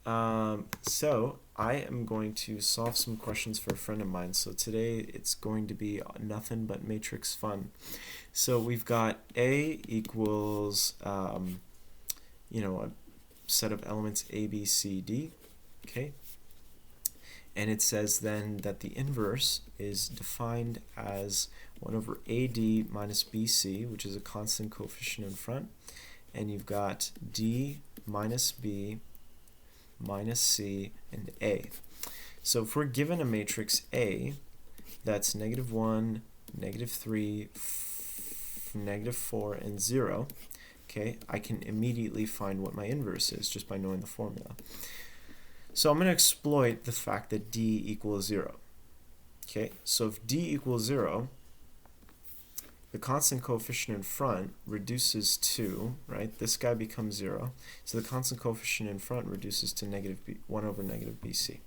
So I am going to solve some questions for a friend of mine. So today it's going to be nothing but matrix fun. So we've got A equals, a set of elements A, B, C, D, okay? And it says then that the inverse is defined as 1 over AD minus BC, which is a constant coefficient in front. And you've got D minus B minus C and A. So if we're given a matrix A that's -1, -3, -4, and 0, okay, I can immediately find what my inverse is just by knowing the formula. So I'm going to exploit the fact that D equals 0. Okay, so if D equals 0, the constant coefficient in front reduces to, right, this guy becomes 0. So the constant coefficient in front reduces to 1 over negative BC.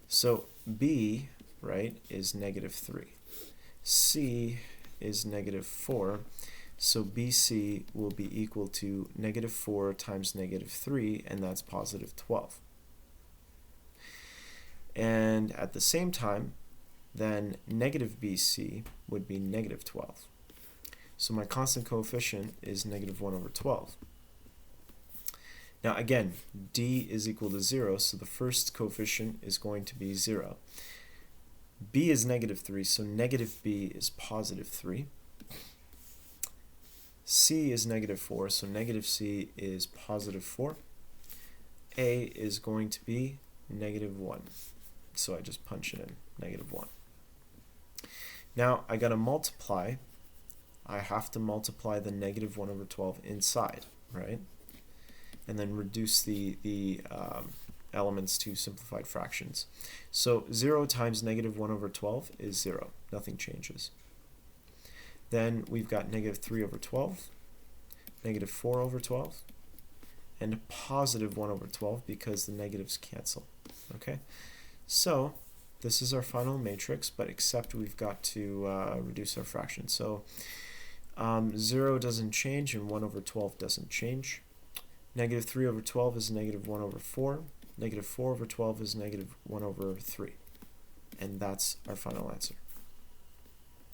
So B, right, is -3. C is -4. So BC will be equal to -4 times -3, and that's positive 12. And at the same time, then negative BC would be -12. So my constant coefficient is -1 over 12. Now again, D is equal to 0, so the first coefficient is going to be 0. B is -3, so negative B is positive 3. C is -4, so negative C is positive 4. A is going to be -1. So I just punch it in, -1. Now I gotta multiply. I have to multiply the -1 over 12 inside, right? And then reduce the elements to simplified fractions. So 0 times -1 over 12 is 0. Nothing changes. Then we've got -3 over 12, -4 over 12, and positive 1 over 12 because the negatives cancel. Okay? So this is our final matrix, but except we've got to reduce our fraction. So 0 doesn't change and 1 over 12 doesn't change. -3 over 12 is -1 over 4. -4 over 12 is -1 over 3. And that's our final answer.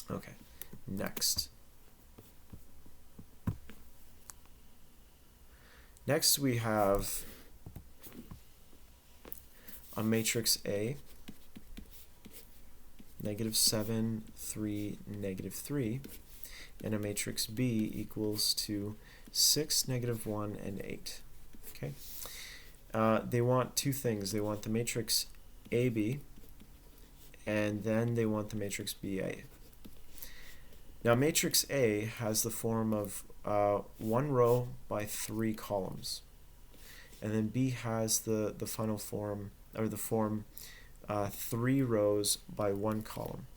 Okay, next. Next we have a matrix A, -7, 3, -3, and a matrix B equals to 6, -1, and 8. Okay. They want two things. They want the matrix AB, and then they want the matrix BA. Now matrix A has the form of 1 row by 3 columns, and then B has the final form, or the form 3 rows by 1 column.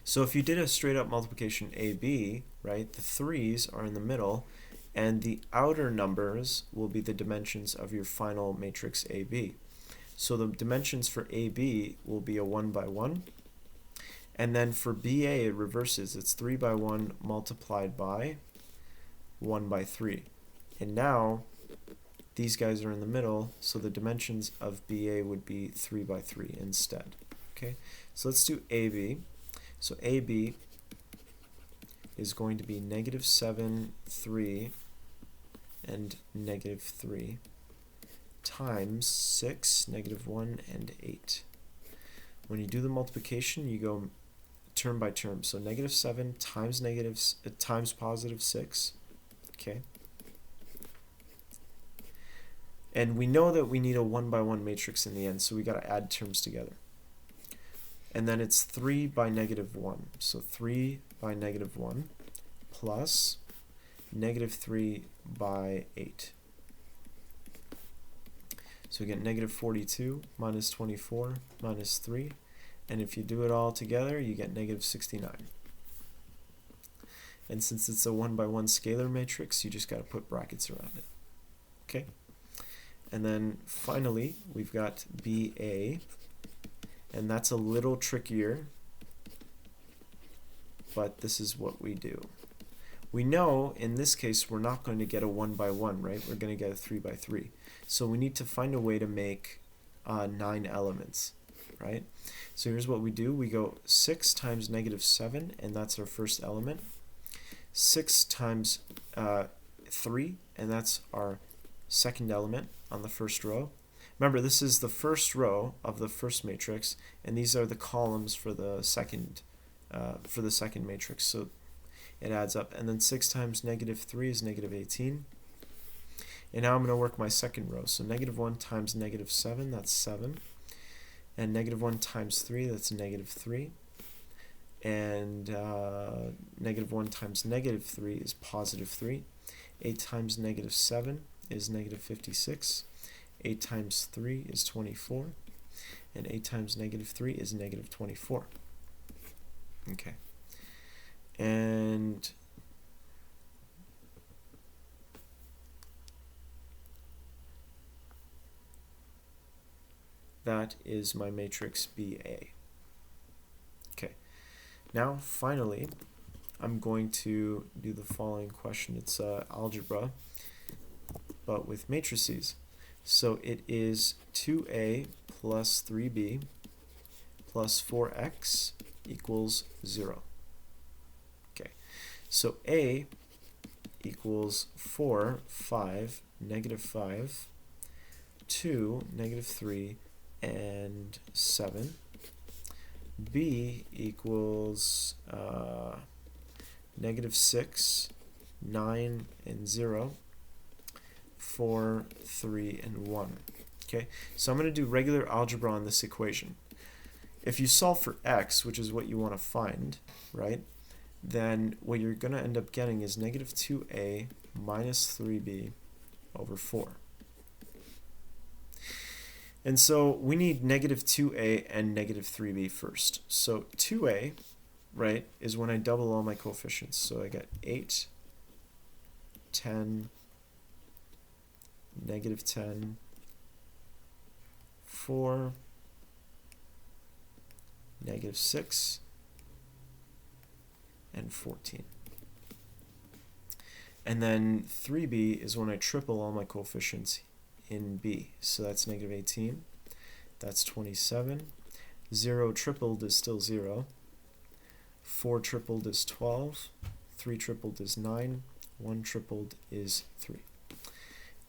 So if you did a straight up multiplication AB, right, the 3's are in the middle, and the outer numbers will be the dimensions of your final matrix AB. So the dimensions for AB will be a 1 by 1, and then for BA it reverses. It's 3 by 1 multiplied by 1 by 3. And now these guys are in the middle, so the dimensions of BA would be 3 by 3 instead. Okay, so let's do AB. So AB is going to be -7, 3, and -3 times 6, -1, and 8. When you do the multiplication, you go term by term. So -7 times positive 6. Okay. And we know that we need a 1 by 1 matrix in the end, so we got to add terms together. And then it's 3 by -1. So 3 by -1 plus -3 by 8. So we get -42 minus 24 minus 3. And if you do it all together, you get -69. And since it's a 1 by 1 scalar matrix, you just got to put brackets around it. Okay? And then finally, we've got BA. And that's a little trickier, but this is what we do. We know in this case we're not going to get a 1 by 1, right? We're going to get a 3 by 3. So we need to find a way to make 9 elements, right? So here's what we do. We go 6 times negative 7, and that's our first element. 6 times 3, and that's our second element on the first row. Remember, this is the first row of the first matrix, and these are the columns for the second matrix. So it adds up. And then 6 times negative 3 is negative 18. And now I'm going to work my second row. So negative 1 times negative 7, that's 7. And negative 1 times 3, that's negative 3. And negative 1 times negative 3 is positive 3. 8 times negative 7 is negative 56. 8 times 3 is 24. And 8 times negative 3 is negative 24. Okay. And that is my matrix BA. Okay. Now, finally, I'm going to do the following question. It's algebra, but with matrices. So it is 2a plus 3b plus 4x equals 0. Okay. So a equals 4, 5, negative 5, 2, negative 3, and 7. B equals negative 6, 9, and 0, 4, 3, and 1. Okay, so I'm going to do regular algebra on this equation. If you solve for x, which is what you want to find, right, then what you're going to end up getting is negative 2a minus 3b over 4. And so we need negative 2a and negative 3b first. So 2a, right, is when I double all my coefficients. So I get 8, 10, negative 10, 4, negative 6, and 14. And then 3b is when I triple all my coefficients in b. So that's negative 18, that's 27, 0 tripled is still 0, 4 tripled is 12, 3 tripled is 9, 1 tripled is 3.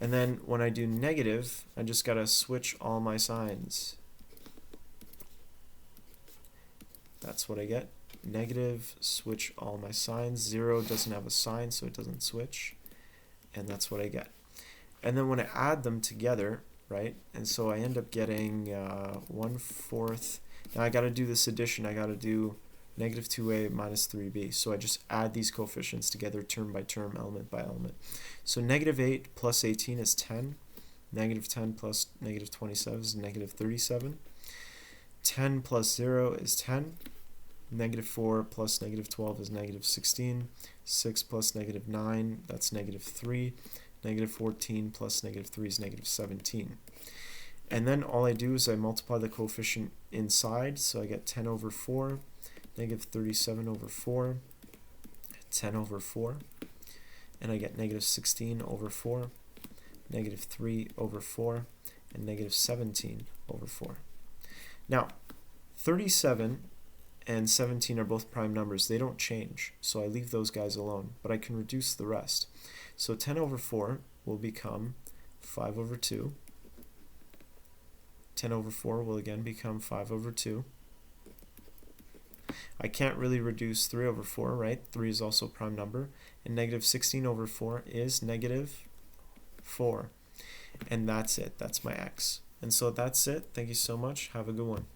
And then when I do negative, I just got to switch all my signs. That's what I get. Negative, switch all my signs. 0 doesn't have a sign, so it doesn't switch. And that's what I get. And then when I add them together, right, and so I end up getting 1/4. Now I got to do this addition. I got to do negative 2a minus 3b. So I just add these coefficients together term by term, element by element. So negative 8 plus 18 is 10. Negative 10 plus negative 27 is negative 37. 10 plus 0 is 10. Negative 4 plus negative 12 is negative 16. 6 plus negative 9, that's negative 3. Negative 14 plus negative 3 is negative 17. And then all I do is I multiply the coefficient inside, so I get 10 over 4, negative 37 over 4, 10 over 4, and I get negative 16 over 4, negative 3 over 4, and negative 17 over 4. Now, 37 and 17 are both prime numbers. They don't change, so I leave those guys alone, but I can reduce the rest. So 10 over 4 will become 5 over 2. 10 over 4 will again become 5 over 2. I can't really reduce 3 over 4, right? 3 is also a prime number. And negative 16 over 4 is negative 4. And that's it. That's my x. And so that's it. Thank you so much. Have a good one.